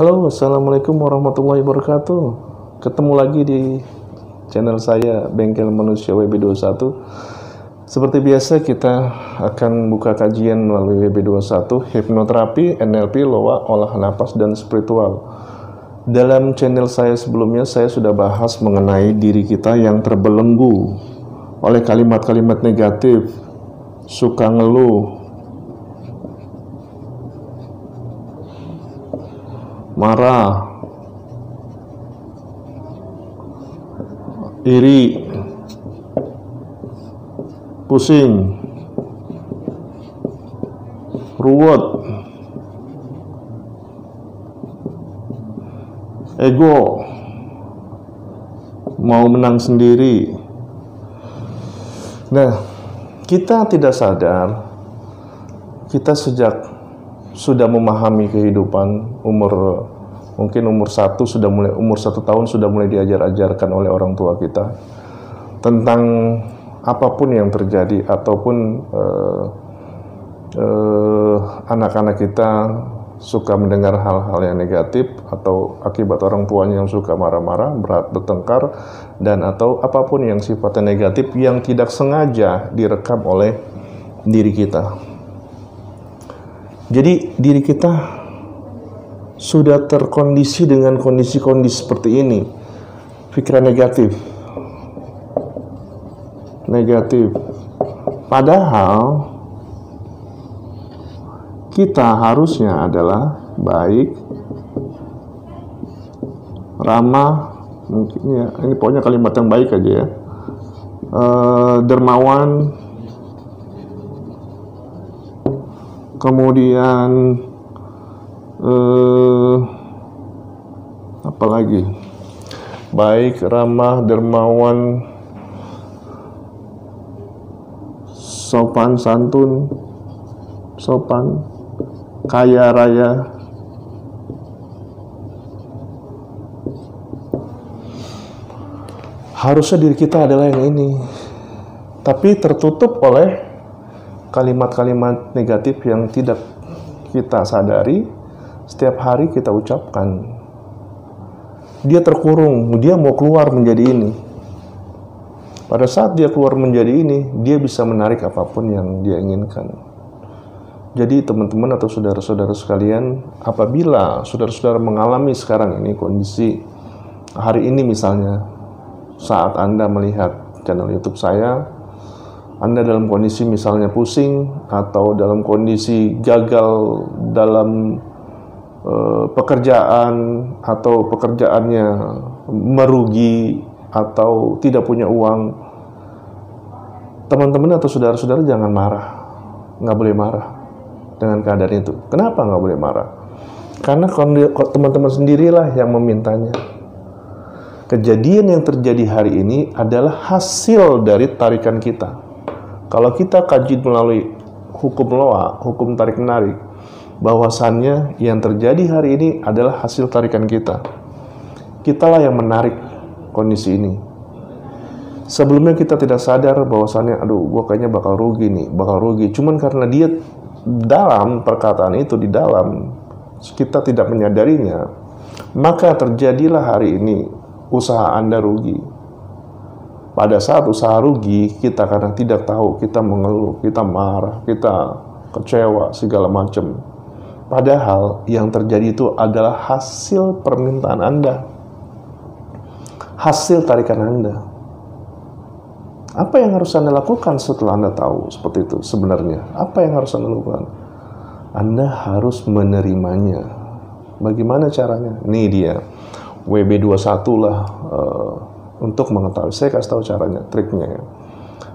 Halo, assalamualaikum warahmatullahi wabarakatuh. Ketemu lagi di channel saya Bengkel Manusia WB21. Seperti biasa kita akan buka kajian melalui WB21 hipnoterapi, NLP, loa, olah napas, dan spiritual. Dalam channel saya sebelumnya saya sudah bahas mengenai diri kita yang terbelenggu oleh kalimat-kalimat negatif, suka ngeluh, marah, iri, pusing, ruwet, ego, mau menang sendiri. Nah, kita tidak sadar, kita sejak sudah memahami kehidupan mungkin umur 1 tahun sudah mulai diajarkan oleh orang tua kita tentang apapun yang terjadi, ataupun anak-anak kita suka mendengar hal-hal yang negatif atau akibat orang tuanya yang suka marah-marah, bertengkar, dan atau apapun yang sifatnya negatif yang tidak sengaja direkam oleh diri kita. Jadi diri kita sudah terkondisi dengan kondisi-kondisi seperti ini. Pikiran negatif. Padahal kita harusnya adalah baik, ramah, mungkin ya, ini pokoknya kalimat yang baik aja ya, dermawan, kemudian apa lagi? Baik, ramah, dermawan, sopan santun, kaya raya. Harusnya diri kita adalah yang ini, tapi tertutup oleh kalimat-kalimat negatif yang tidak kita sadari, setiap hari kita ucapkan. Dia terkurung, dia mau keluar menjadi ini. Pada saat dia keluar menjadi ini, dia bisa menarik apapun yang dia inginkan. Jadi teman-teman atau saudara-saudara sekalian, apabila saudara-saudara mengalami sekarang ini kondisi hari ini, misalnya saat Anda melihat channel YouTube saya, Anda dalam kondisi misalnya pusing, atau dalam kondisi gagal dalam pekerjaan, atau pekerjaannya merugi, atau tidak punya uang, teman-teman atau saudara-saudara jangan marah. Nggak boleh marah dengan keadaan itu. Kenapa nggak boleh marah? Karena teman-teman sendirilah yang memintanya. Kejadian yang terjadi hari ini adalah hasil dari tarikan kita. Kalau kita kaji melalui hukum loa, hukum tarik-menarik, bahwasannya yang terjadi hari ini adalah hasil tarikan kita. Kitalah yang menarik kondisi ini. Sebelumnya kita tidak sadar bahwasannya, gue kayaknya bakal rugi. Cuman karena dia dalam perkataan itu, di dalam, kita tidak menyadarinya, maka terjadilah hari ini usaha Anda rugi. Pada saat usaha rugi, kita karena tidak tahu, kita mengeluh, kita marah, kita kecewa, segala macam. Padahal yang terjadi itu adalah hasil permintaan Anda, hasil tarikan Anda. Apa yang harus Anda lakukan setelah Anda tahu seperti itu sebenarnya? Apa yang harus Anda lakukan? Anda harus menerimanya. Bagaimana caranya? Ini dia, WB21 lah, untuk mengetahui. Saya kasih tahu caranya, triknya ya.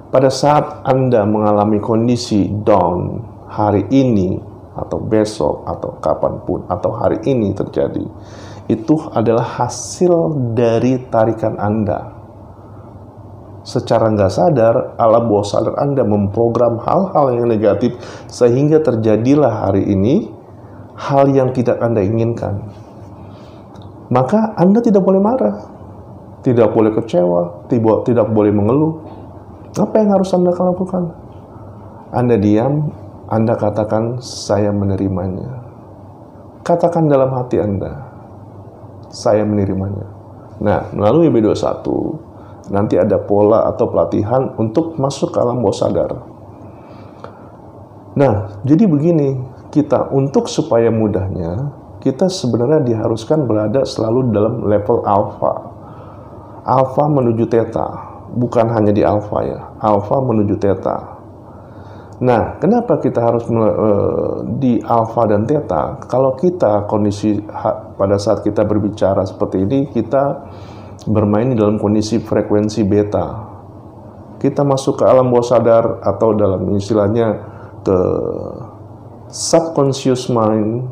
Pada saat Anda mengalami kondisi down hari ini, atau besok, atau kapanpun, atau hari ini terjadi, itu adalah hasil dari tarikan Anda. Secara nggak sadar, alam bawah sadar Anda memprogram hal-hal yang negatif, sehingga terjadilah hari ini hal yang tidak Anda inginkan. Maka Anda tidak boleh marah, tidak boleh kecewa, tidak boleh mengeluh. Apa yang harus Anda lakukan? Anda diam, Anda katakan, saya menerimanya. Katakan dalam hati Anda, saya menerimanya. Nah, melalui B21 nanti ada pola atau pelatihan untuk masuk ke alam bawah sadar. Nah, jadi begini, kita untuk supaya mudahnya, kita sebenarnya diharuskan berada selalu dalam level alfa. Alfa menuju theta, bukan hanya di alfa ya, alfa menuju theta. Nah, kenapa kita harus di alfa dan theta? Kalau kita kondisi pada saat kita berbicara seperti ini, kita bermain di dalam kondisi frekuensi beta. Kita masuk ke alam bawah sadar atau dalam istilahnya ke subconscious mind,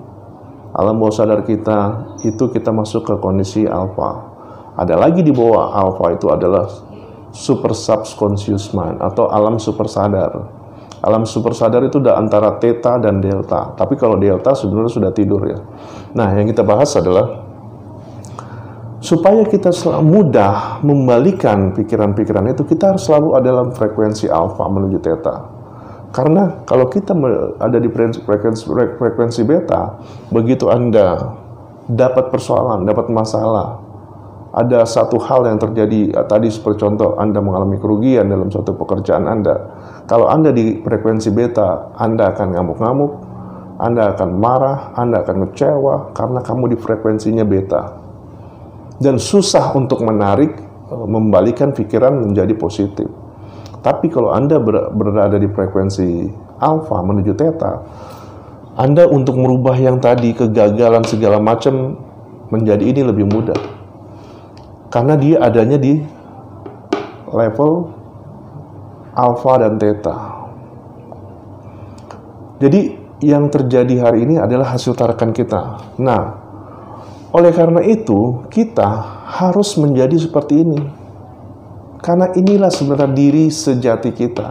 alam bawah sadar kita, itu kita masuk ke kondisi alpha. Ada lagi di bawah alpha itu adalah super subconscious mind atau alam super sadar. Alam super sadar itu udah antara theta dan delta. Tapi kalau delta sebenarnya sudah tidur ya. Nah, yang kita bahas adalah supaya kita mudah membalikan pikiran-pikiran itu, kita harus selalu ada dalam frekuensi alpha menuju theta. Karena kalau kita ada di frekuensi beta, begitu Anda dapat persoalan, dapat masalah, ada satu hal yang terjadi, tadi seperti contoh Anda mengalami kerugian dalam suatu pekerjaan Anda. Kalau Anda di frekuensi beta, Anda akan ngamuk-ngamuk, Anda akan marah, Anda akan kecewa, karena kamu di frekuensinya beta. Dan susah untuk menarik, membalikan pikiran menjadi positif. Tapi kalau Anda berada di frekuensi alfa menuju theta, Anda untuk merubah yang tadi kegagalan segala macam menjadi ini lebih mudah. Karena dia adanya di level alfa dan theta. Jadi yang terjadi hari ini adalah hasil tarakan kita. Nah, oleh karena itu kita harus menjadi seperti ini. Karena inilah sebenarnya diri sejati kita.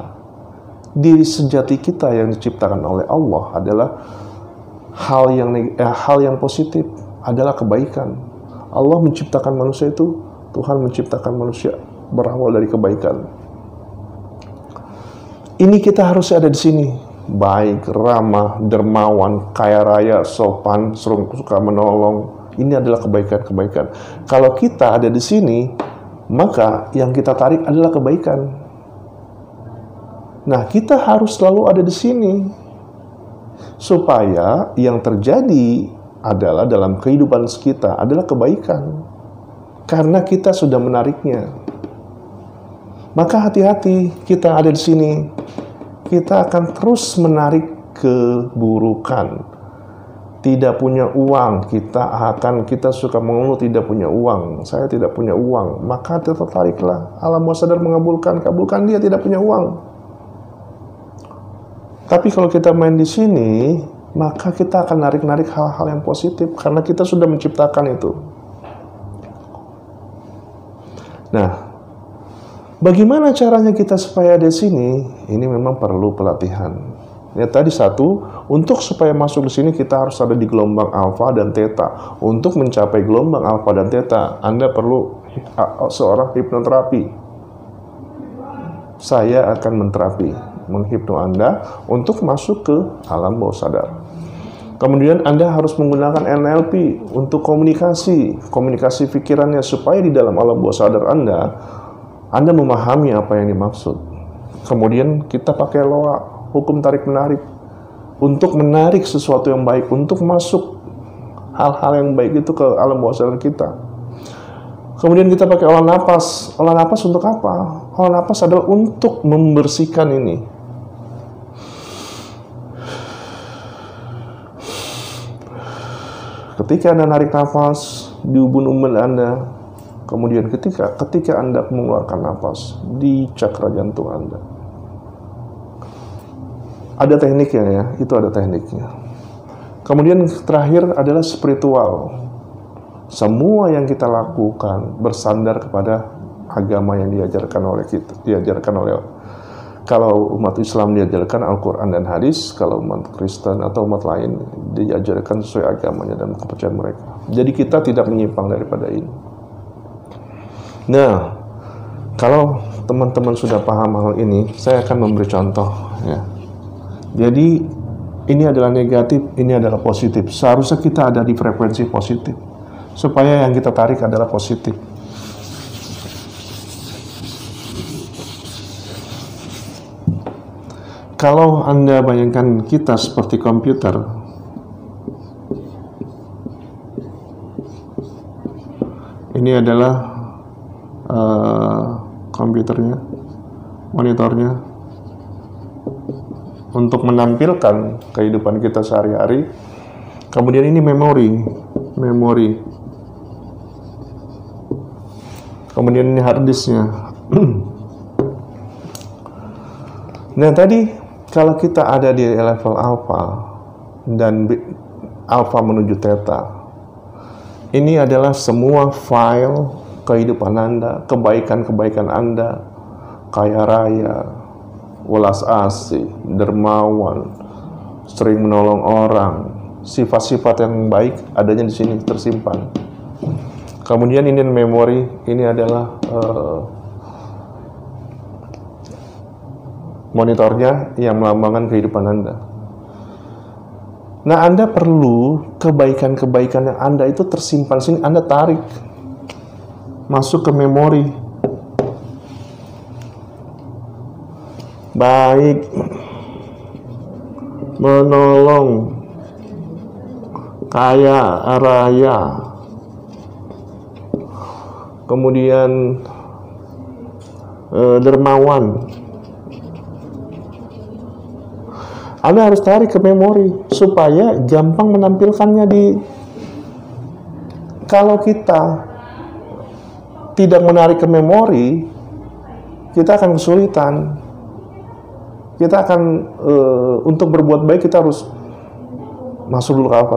Diri sejati kita yang diciptakan oleh Allah adalah hal yang positif, adalah kebaikan. Allah menciptakan manusia itu, Tuhan menciptakan manusia berawal dari kebaikan. Ini kita harus ada di sini. Baik, ramah, dermawan, kaya raya, sopan, suka menolong. Ini adalah kebaikan-kebaikan. Kalau kita ada di sini, maka yang kita tarik adalah kebaikan. Nah, kita harus selalu ada di sini supaya yang terjadi adalah dalam kehidupan kita adalah kebaikan. Karena kita sudah menariknya. Maka hati-hati, kita ada di sini. Kita akan terus menarik keburukan. Tidak punya uang, kita suka mengeluh tidak punya uang. Saya tidak punya uang, maka tertariklah. Alam bawah sadar kabulkan dia tidak punya uang. Tapi kalau kita main di sini, maka kita akan narik-narik hal-hal yang positif karena kita sudah menciptakan itu. Nah, bagaimana caranya kita supaya di sini? Ini memang perlu pelatihan. Ya tadi satu, untuk supaya masuk di sini kita harus ada di gelombang alfa dan theta. Untuk mencapai gelombang alfa dan theta, Anda perlu seorang hipnoterapi. Saya akan menghipno Anda untuk masuk ke alam bawah sadar. Kemudian Anda harus menggunakan NLP untuk komunikasi pikirannya supaya di dalam alam bawah sadar Anda memahami apa yang dimaksud. Kemudian kita pakai loa, hukum tarik-menarik, untuk menarik sesuatu yang baik, untuk masuk hal-hal yang baik itu ke alam bawah sadar kita. Kemudian kita pakai olah napas. Olah napas untuk apa? Olah napas adalah untuk membersihkan ini. Ketika Anda narik nafas di ubun-ubun Anda, kemudian ketika Anda mengeluarkan nafas di cakra jantung Anda. Ada tekniknya ya, itu ada tekniknya. Kemudian terakhir adalah spiritual. Semua yang kita lakukan bersandar kepada agama yang diajarkan oleh kita. Kalau umat Islam diajarkan Al-Quran dan hadis, kalau umat Kristen atau umat lain diajarkan sesuai agamanya dan kepercayaan mereka. Jadi kita tidak menyimpang daripada ini. Nah, kalau teman-teman sudah paham hal ini, saya akan memberi contoh ya. Jadi ini adalah negatif, ini adalah positif. Seharusnya kita ada di frekuensi positif. supaya yang kita tarik adalah positif. Kalau Anda bayangkan kita seperti komputer, ini adalah komputernya, monitornya, untuk menampilkan kehidupan kita sehari-hari. Kemudian ini memori. Kemudian ini hard disknya. Nah tadi, kalau kita ada di level alpha dan alpha menuju theta, ini adalah semua file kehidupan Anda, kebaikan-kebaikan Anda, kaya raya, welas asih, dermawan, sering menolong orang, sifat-sifat yang baik adanya di sini tersimpan. Kemudian ini memori, ini adalah monitornya yang melambangkan kehidupan Anda. Nah, Anda perlu kebaikan-kebaikan yang Anda itu tersimpan sini, Anda tarik masuk ke memori. Baik, menolong, kaya raya, kemudian dermawan. Anda harus tarik ke memori supaya gampang menampilkannya di. Kalau kita tidak menarik ke memori, kita akan kesulitan. Kita akan untuk berbuat baik kita harus masuk dulu ke alpha.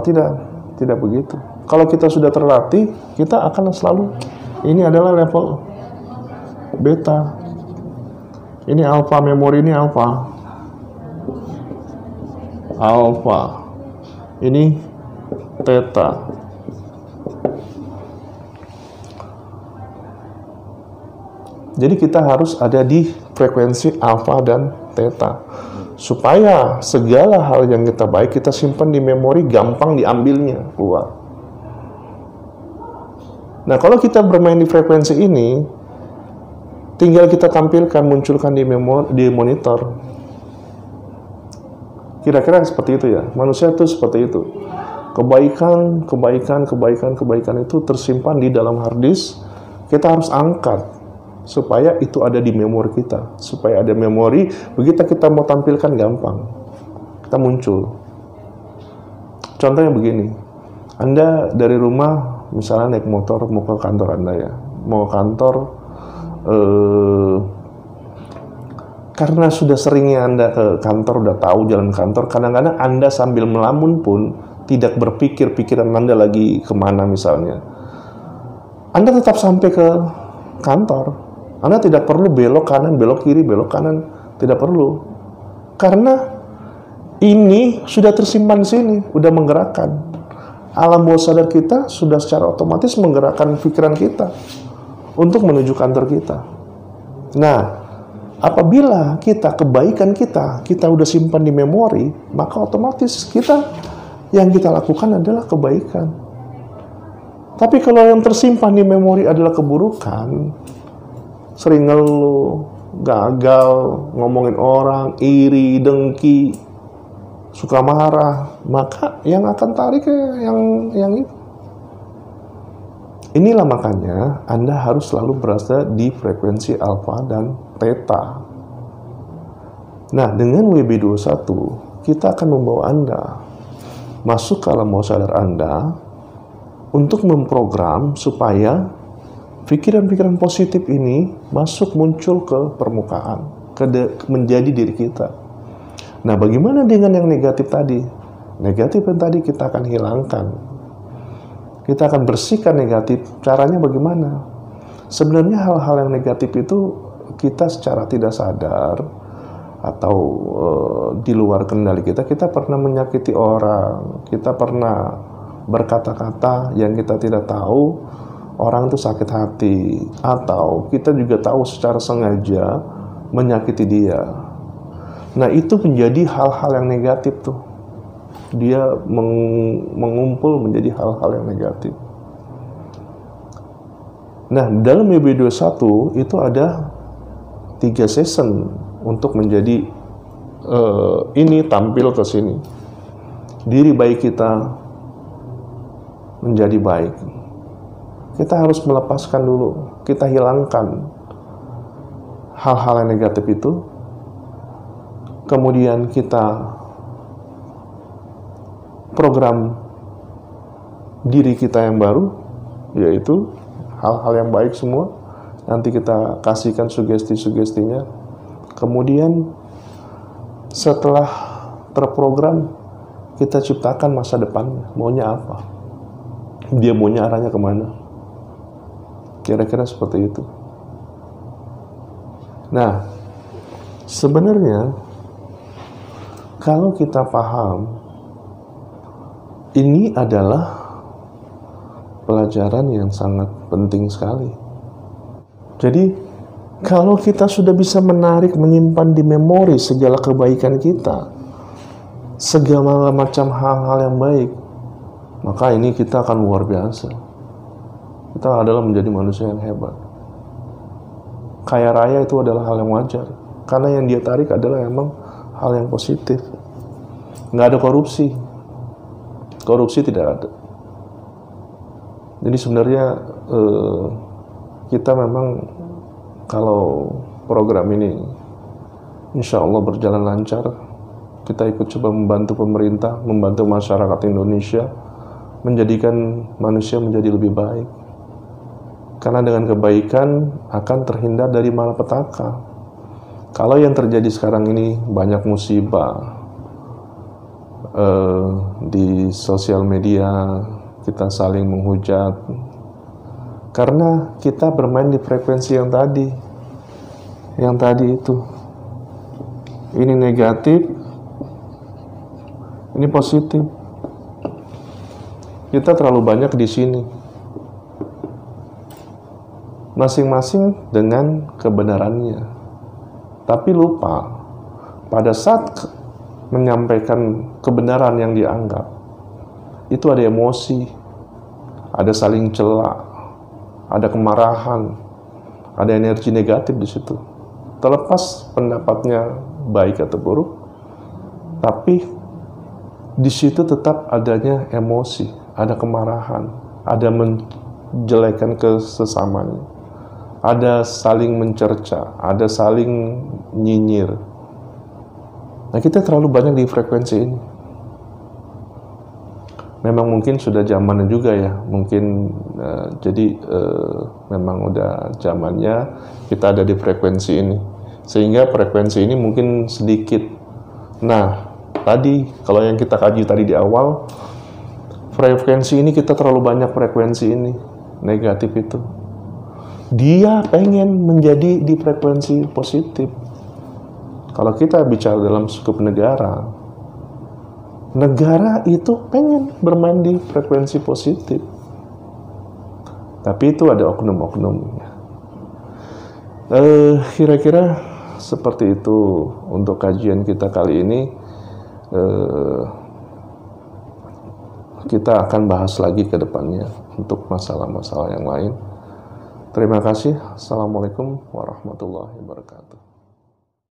Tidak begitu. Kalau kita sudah terlatih, kita akan selalu, ini adalah level beta. Ini alpha, memori ini alpha. Ini theta. Jadi kita harus ada di frekuensi alpha dan theta supaya segala hal yang kita baik kita simpan di memori, gampang diambilnya keluar. Nah, kalau kita bermain di frekuensi ini, tinggal kita tampilkan, munculkan di monitor. Kira-kira seperti itu ya. Manusia itu seperti itu. Kebaikan itu tersimpan di dalam hard disk. Kita harus angkat supaya itu ada di memori kita. Supaya ada memori, begitu kita mau tampilkan gampang. Kita muncul. Contohnya begini. Anda dari rumah, misalnya naik motor mau ke kantor Anda ya. Mau kantor, karena sudah seringnya Anda ke kantor, udah tahu jalan kantor, kadang-kadang Anda sambil melamun pun tidak berpikir pikiran Anda lagi kemana misalnya. Anda tetap sampai ke kantor. Anda tidak perlu belok kanan, belok kiri, belok kanan. Tidak perlu. Karena ini sudah tersimpan di sini, sudah menggerakkan. Alam bawah sadar kita sudah secara otomatis menggerakkan pikiran kita untuk menuju kantor kita. Nah, apabila kebaikan kita udah simpan di memori, maka otomatis yang kita lakukan adalah kebaikan. Tapi kalau yang tersimpan di memori adalah keburukan, sering ngeluh, gagal, ngomongin orang, iri, dengki, suka marah, maka yang akan tarik yang itu. Inilah makanya Anda harus selalu berada di frekuensi alpha dan theta. Nah, dengan WB21, kita akan membawa Anda masuk ke alam bawah sadar Anda untuk memprogram supaya pikiran-pikiran positif ini muncul ke permukaan, menjadi diri kita. Nah, bagaimana dengan yang negatif tadi? Negatif yang tadi kita akan hilangkan. Kita akan bersihkan negatif. Caranya bagaimana? Sebenarnya hal-hal yang negatif itu kita secara tidak sadar atau di luar kendali kita pernah menyakiti orang, kita pernah berkata-kata yang kita tidak tahu orang itu sakit hati, atau kita juga tahu secara sengaja menyakiti dia. Nah, itu menjadi hal-hal yang negatif tuh. Dia mengumpul menjadi hal-hal yang negatif. Nah, dalam WB21 itu ada 3 season untuk menjadi ini tampil ke sini. Diri baik kita menjadi baik. Kita harus melepaskan dulu, kita hilangkan hal-hal yang negatif itu. Kemudian kita program diri kita yang baru, yaitu hal-hal yang baik semua. Nanti kita kasihkan sugesti-sugestinya. Kemudian setelah terprogram, kita ciptakan masa depan. Maunya apa? Dia maunya arahnya kemana? Kira-kira seperti itu. Nah, sebenarnya kalau kita paham, ini adalah pelajaran yang sangat penting sekali. Jadi, kalau kita sudah bisa menarik, menyimpan di memori segala kebaikan kita, segala macam hal-hal yang baik, maka ini kita akan luar biasa. Kita adalah menjadi manusia yang hebat. Kaya raya itu adalah hal yang wajar, karena yang dia tarik adalah emang hal yang positif. Nggak ada korupsi. Korupsi tidak ada. Jadi sebenarnya kita memang kalau program ini insya Allah berjalan lancar, kita ikut coba membantu pemerintah, membantu masyarakat Indonesia, menjadikan manusia menjadi lebih baik. Karena dengan kebaikan akan terhindar dari malapetaka. Kalau yang terjadi sekarang ini banyak musibah di sosial media, kita saling menghujat karena kita bermain di frekuensi yang tadi itu. Ini negatif, ini positif. Kita terlalu banyak di sini, masing-masing dengan kebenarannya, tapi lupa pada saat menyampaikan kebenaran yang dianggap itu ada emosi, ada saling cela, ada kemarahan, ada energi negatif di situ. Terlepas pendapatnya baik atau buruk, tapi di situ tetap adanya emosi, ada kemarahan, ada menjelekan kesesamanya, ada saling mencerca, ada saling nyinyir. Nah, kita terlalu banyak di frekuensi ini. Memang mungkin sudah zamannya juga ya, mungkin jadi memang udah zamannya kita ada di frekuensi ini, sehingga frekuensi ini mungkin sedikit. Nah, tadi kalau yang kita kaji tadi di awal, frekuensi ini kita terlalu banyak frekuensi ini negatif itu. Dia pengen menjadi di frekuensi positif. Kalau kita bicara dalam skup negara itu pengen bermain di frekuensi positif. Tapi itu ada oknum-oknum. Kira-kira seperti itu untuk kajian kita kali ini. Kita akan bahas lagi ke depannya untuk masalah-masalah yang lain. Terima kasih. Assalamualaikum warahmatullahi wabarakatuh.